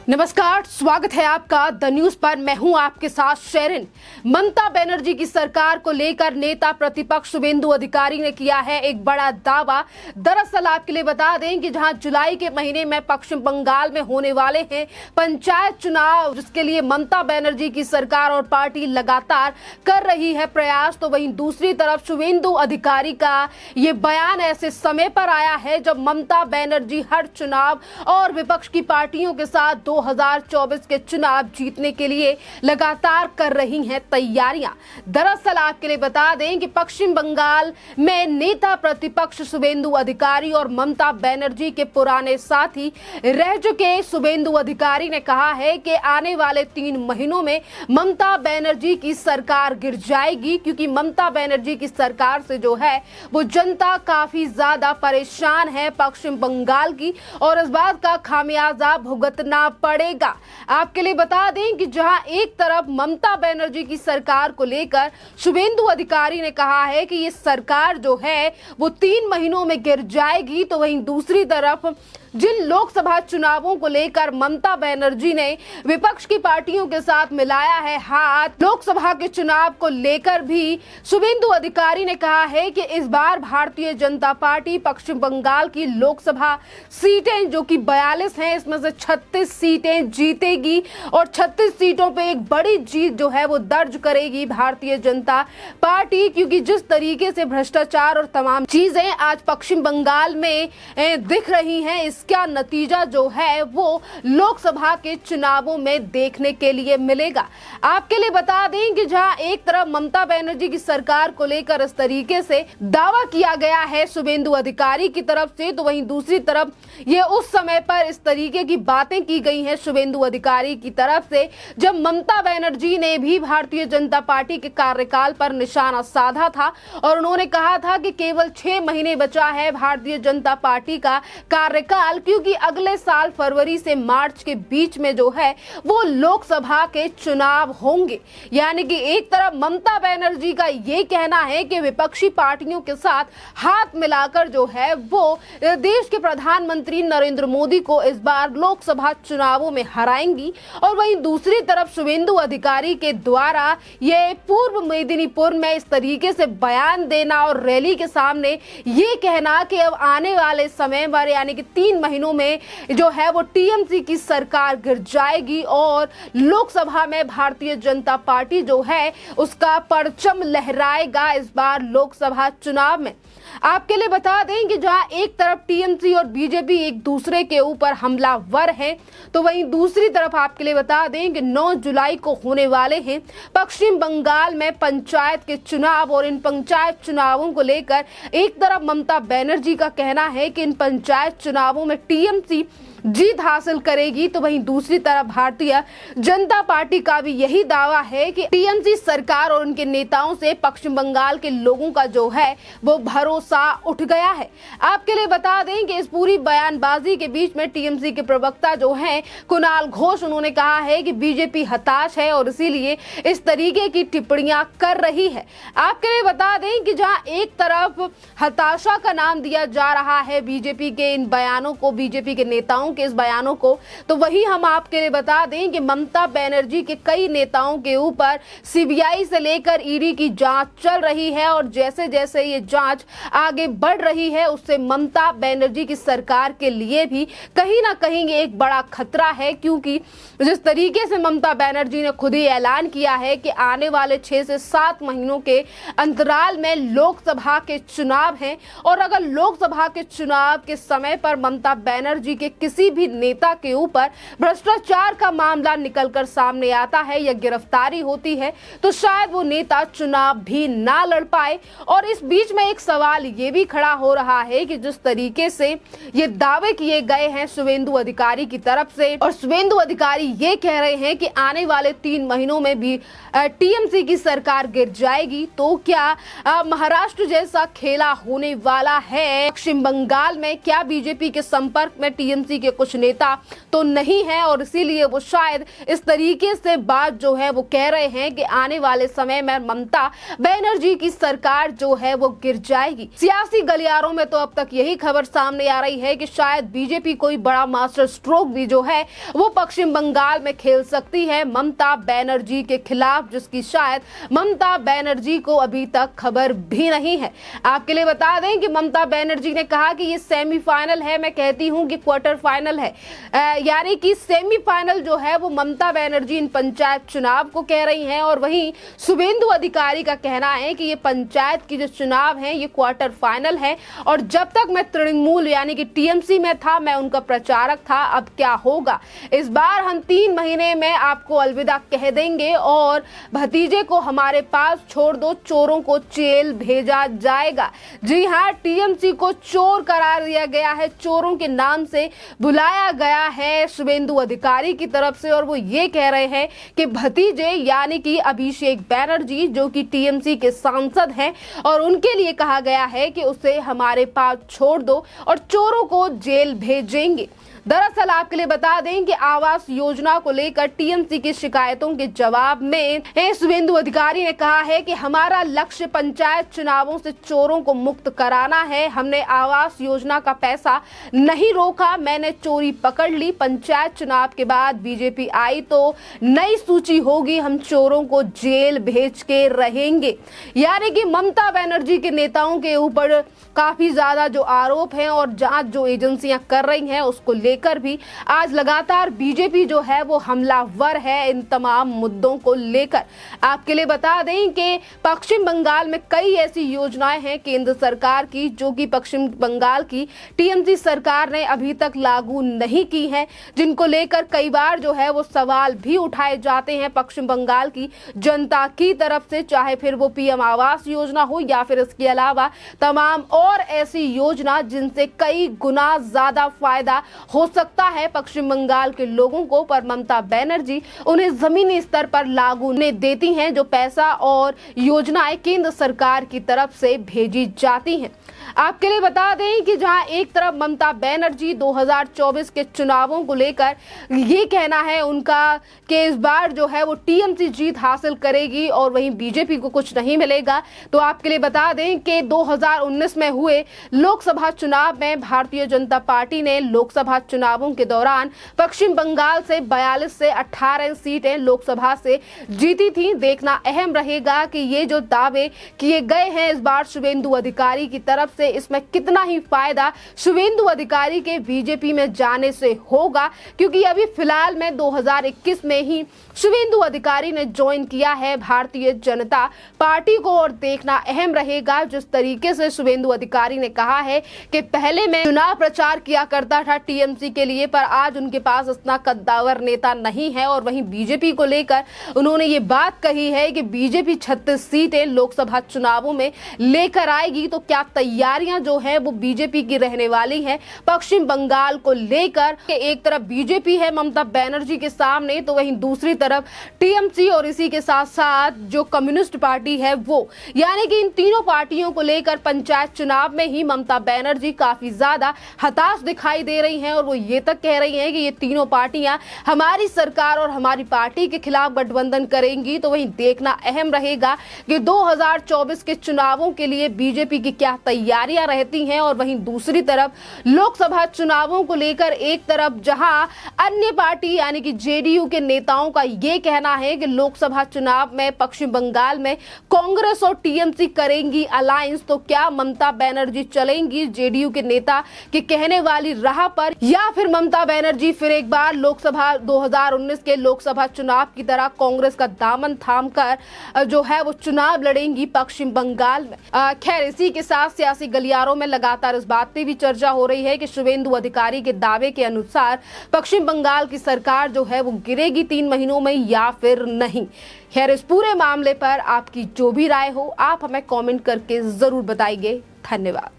नमस्कार, स्वागत है आपका द न्यूज पर। मैं हूं आपके साथ शेरिन। ममता बनर्जी की सरकार को लेकर नेता प्रतिपक्ष शुभेंदु अधिकारी ने किया है एक बड़ा दावा। दरअसल आपके लिए बता दें कि जहां जुलाई के महीने में पश्चिम बंगाल में होने वाले हैं पंचायत चुनाव, जिसके लिए ममता बनर्जी की सरकार और पार्टी लगातार कर रही है प्रयास, तो वहीं दूसरी तरफ शुभेंदु अधिकारी का ये बयान ऐसे समय पर आया है जब ममता बनर्जी हर चुनाव और विपक्ष की पार्टियों के साथ 2024 के चुनाव जीतने के लिए लगातार कर रही हैं तैयारियां। दरअसल आपके लिए बता दें कि पश्चिम बंगाल में नेता प्रतिपक्ष शुभेंदु अधिकारी और ममता बनर्जी के पुराने साथी रह चुके शुभेंदु अधिकारी ने कहा है कि आने वाले 3 महीनों में ममता बनर्जी की सरकार गिर जाएगी, क्योंकि ममता बनर्जी की सरकार से जो है वो जनता काफी ज्यादा परेशान है पश्चिम बंगाल की, और इस बात का खामियाजा भुगतना पड़ेगा। आपके लिए बता दें कि जहां एक तरफ ममता बनर्जी की सरकार को लेकर शुभेंदु अधिकारी ने कहा है कि ये सरकार जो है वो 3 महीनों में गिर जाएगी, तो वहीं दूसरी तरफ जिन लोकसभा चुनावों को लेकर ममता बनर्जी ने विपक्ष की पार्टियों के साथ मिलाया है हाथ, लोकसभा के चुनाव को लेकर भी शुभेंदु अधिकारी ने कहा है कि इस बार भारतीय जनता पार्टी पश्चिम बंगाल की लोकसभा सीटें जो कि 42 हैं, इसमें से 36 सीटें जीतेगी और 36 सीटों पे एक बड़ी जीत जो है वो दर्ज करेगी भारतीय जनता पार्टी, क्योंकि जिस तरीके से भ्रष्टाचार और तमाम चीजें आज पश्चिम बंगाल में दिख रही हैं, इसका नतीजा जो है वो लोकसभा के चुनावों में देखने के लिए मिलेगा। आपके लिए बता दें कि जहां एक तरफ ममता बनर्जी की सरकार को लेकर इस तरीके से दावा किया गया है शुभेंदु अधिकारी की तरफ से, तो वहीं दूसरी तरफ ये उस समय पर इस तरीके की बातें की गई हैं शुभेंदु अधिकारी की तरफ से जब ममता बनर्जी ने भी भारतीय जनता पार्टी के कार्यकाल पर निशाना साधा था और उन्होंने कहा था कि केवल 6 महीने बचा है भारतीय जनता पार्टी का कार्यकाल, क्योंकि अगले साल फरवरी से मार्च के बीच में जो है वो लोकसभा के चुनाव होंगे। यानी कि एक तरफ ममता बनर्जी का ये कहना है कि विपक्षी पार्टियों के साथ हाथ मिलाकर जो है वो देश के प्रधानमंत्री नरेंद्र मोदी को इस बार लोकसभा चुनावों में हराएंगी, और वहीं दूसरी तरफ शुभेंदु अधिकारी के द्वारा ये पूर्व मेदिनीपुर में इस तरीके से बयान देना और रैली के सामने ये कहना कि अब आने वाले समय पर यानी कि 3 महीनों में जो है वो टीएमसी की सरकार गिर जाएगी और लोकसभा में भारतीय जनता पार्टी जो है उसका परचम लहराएगा इस बार लोकसभा चुनाव में। आपके लिए बता दें कि जहां एक तरफ टीएमसी और बीजेपी एक दूसरे के ऊपर हमलावर हैं, तो वहीं दूसरी तरफ आपके लिए बता दें कि 9 जुलाई को होने वाले हैं पश्चिम बंगाल में पंचायत के चुनाव, और इन पंचायत चुनावों को लेकर एक तरफ ममता बनर्जी का कहना है कि इन पंचायत चुनावों में टीएमसी जीत हासिल करेगी, तो वहीं दूसरी तरफ भारतीय जनता पार्टी का भी यही दावा है कि टीएमसी सरकार और उनके नेताओं से पश्चिम बंगाल के लोगों का जो है वो भरोसा उठ गया है। आपके लिए बता दें कि इस पूरी बयानबाजी के बीच में टीएमसी के प्रवक्ता जो हैं कुणाल घोष, उन्होंने कहा है कि बीजेपी हताश है और इसीलिए इस तरीके की टिप्पणियां कर रही है। आपके लिए बता दें कि जहां एक तरफ हताशा का नाम दिया जा रहा है बीजेपी के इन बयानों को, बीजेपी के नेताओं के इस बयानों को, तो वही हम आपके लिए बता दें कि ममता बनर्जी के कई नेताओं के ऊपर सीबीआई से लेकर ईडी की जांच चल रही है, और जैसे जैसे ये जांच आगे बढ़ रही है उससे ममता बनर्जी की सरकार के लिए भी कहीं ना कहीं एक बड़ा खतरा है, क्योंकि जिस तरीके से ममता बनर्जी ने खुद ही ऐलान किया है कि आने वाले 6 से 7 महीनों के अंतराल में लोकसभा के चुनाव हैं, और अगर लोकसभा के चुनाव के समय पर ममता बनर्जी के किसी भी नेता के ऊपर भ्रष्टाचार का मामला निकलकर सामने आता है या गिरफ्तारी होती है, तो शायद वो नेता चुनाव भी ना लड़ पाए। और इस बीच में एक सवाल ये भी खड़ा हो रहा है कि जिस तरीके से ये दावे किए गए हैं शुभेंदु अधिकारी की तरफ से, और शुभेंदु अधिकारी ये कह रहे हैं कि आने वाले 3 महीनों में भी टीएमसी की सरकार गिर जाएगी, तो क्या महाराष्ट्र जैसा खेला होने वाला है पश्चिम बंगाल में? क्या बीजेपी के संपर्क में टीएमसी के के कुछ नेता तो नहीं है और इसीलिए वो शायद इस तरीके से बात जो है वो कह रहे हैं कि आने वाले समय में ममता बनर्जी की सरकार जो है वो गिर जाएगी। सियासी गलियारों में तो अब तक यही खबर सामने आ रही है कि शायद बीजेपी कोई बड़ा मास्टर स्ट्रोक भी जो है वो पश्चिम बंगाल में खेल सकती है ममता बनर्जी के खिलाफ, जिसकी शायद ममता बनर्जी को अभी तक खबर भी नहीं है। आपके लिए बता दें कि ममता बनर्जी ने कहा कि ये सेमीफाइनल है, मैं कहती हूं कि क्वार्टर फाइनल है, यानी कि सेमीफाइनल जो है वो ममता बनर्जी इन पंचायत चुनाव को कह रही हैं और वहीं शुभेंदु अधिकारी का कहना है कि ये पंचायत की जो चुनाव है ये क्वार्टर फाइनल है और जब तक मैं तृणमूल यानी कि टीएमसी में था मैं उनका प्रचारक था, अब क्या होगा, इस बार हम 3 महीने में आपको अलविदा कह देंगे और भतीजे को हमारे पास छोड़ दो, चोरों को जेल भेजा जाएगा। जी हाँ, टीएमसी को चोर करार दिया गया है, चोरों के नाम से बुलाया गया है शुभेंदु अधिकारी की तरफ से और वो ये कह रहे हैं कि भतीजे यानी कि अभिषेक बनर्जी जो कि टीएमसी के सांसद हैं और उनके लिए कहा गया है कि उसे हमारे पास छोड़ दो और चोरों को जेल भेजेंगे। दरअसल आपके लिए बता दें कि आवास योजना को लेकर टीएमसी की शिकायतों के जवाब में शुभेंदु अधिकारी ने कहा है कि हमारा लक्ष्य पंचायत चुनावों से चोरों को मुक्त कराना है, हमने आवास योजना का पैसा नहीं रोका, मैंने चोरी पकड़ ली, पंचायत चुनाव के बाद बीजेपी आई तो नई सूची होगी, हम चोरों को जेल भेज के रहेंगे। यानी कि ममता बनर्जी के नेताओं के ऊपर काफी ज्यादा जो आरोप हैं और जांच जो एजेंसियां कर रही हैं उसको लेकर भी आज लगातार बीजेपी जो है वो हमलावर है इन तमाम मुद्दों को लेकर। आपके लिए बता दें कि पश्चिम बंगाल में कई ऐसी योजनाएं हैं केंद्र सरकार की जो कि पश्चिम बंगाल की टीएमसी सरकार ने अभी तक लागू नहीं की है, जिनको लेकर कई बार जो है वो सवाल भी उठाए जाते हैं पश्चिम बंगाल की जनता की तरफ से, चाहे फिर वो पीएम आवास योजना हो या फिर इसके अलावा तमाम और ऐसी योजना जिनसे कई गुना ज्यादा फायदा हो सकता है पश्चिम बंगाल के लोगों को, पर ममता बनर्जी उन्हें जमीनी स्तर पर लागू नहीं देती हैं जो पैसा और योजनाएं केंद्र सरकार की तरफ से भेजी जाती हैं। आपके लिए बता दें कि जहां एक तरफ ममता बनर्जी 2024 के चुनावों को लेकर ये कहना है उनका कि इस बार जो है वो टीएमसी जीत हासिल करेगी और वहीं बीजेपी को कुछ नहीं मिलेगा, तो आपके लिए बता दें कि 2019 में हुए लोकसभा चुनाव में भारतीय जनता पार्टी ने लोकसभा चुनावों के दौरान पश्चिम बंगाल से 42 से 18 सीटें लोकसभा से जीती थी। देखना अहम रहेगा कि ये जो दावे किए गए हैं इस बार शुभेंदु अधिकारी की तरफ से, इसमें कितना ही फायदा शुभेंदु अधिकारी के बीजेपी में जाने से होगा, क्योंकि अभी फिलहाल में 2021 में ही शुभेंदु अधिकारी ने ज्वाइन किया है भारतीय जनता पार्टी को और देखना अहम रहेगा जिस तरीके से शुभेंदु अधिकारी ने कहा है कि पहले मैं चुनाव प्रचार किया करता था टीएमसी के लिए, पर आज उनके पास इतना कद्दावर नेता नहीं है और वहीं बीजेपी को लेकर उन्होंने ये बात कही है कि बीजेपी 36 सीटें लोकसभा चुनावों में लेकर आएगी, तो क्या तैयारियां जो है वो बीजेपी की रहने वाली है पश्चिम बंगाल को लेकर। एक तरफ बीजेपी है ममता बनर्जी के सामने, तो वहीं दूसरी तरफ टीएमसी और इसी के साथ साथ जो कम्युनिस्ट पार्टी है वो, यानी कि इन तीनों पार्टियों को लेकर पंचायत चुनाव में ही ममता बनर्जी काफी ज्यादा हताश दिखाई दे रही हैं और वो ये तक कह रही हैं कि ये तीनों पार्टियां हमारी सरकार और हमारी पार्टी के खिलाफ गठबंधन करेंगी। तो वहीं देखना अहम रहेगा कि 2024 के चुनावों के लिए बीजेपी की क्या तैयारियां रहती हैं और वहीं दूसरी तरफ लोकसभा चुनावों को लेकर एक तरफ जहां अन्य पार्टी यानी कि जेडीयू के नेताओं का ये कहना है कि लोकसभा चुनाव में पश्चिम बंगाल में कांग्रेस और टीएमसी करेंगी अलायंस, तो क्या ममता बनर्जी चलेंगी जेडीयू के नेता के कहने वाली राह पर या फिर ममता बनर्जी फिर एक बार लोकसभा 2019 के लोकसभा चुनाव की तरह कांग्रेस का दामन थामकर जो है वो चुनाव लड़ेंगी पश्चिम बंगाल में। खैर इसी के साथ सियासी गलियारों में लगातार इस बात की भी चर्चा हो रही है कि शुभेंदु अधिकारी के दावे के अनुसार पश्चिम बंगाल की सरकार जो है वो गिरेगी 3 महीनों में या फिर नहीं। खैर इस पूरे मामले पर आपकी जो भी राय हो आप हमें कमेंट करके जरूर बताइए। धन्यवाद।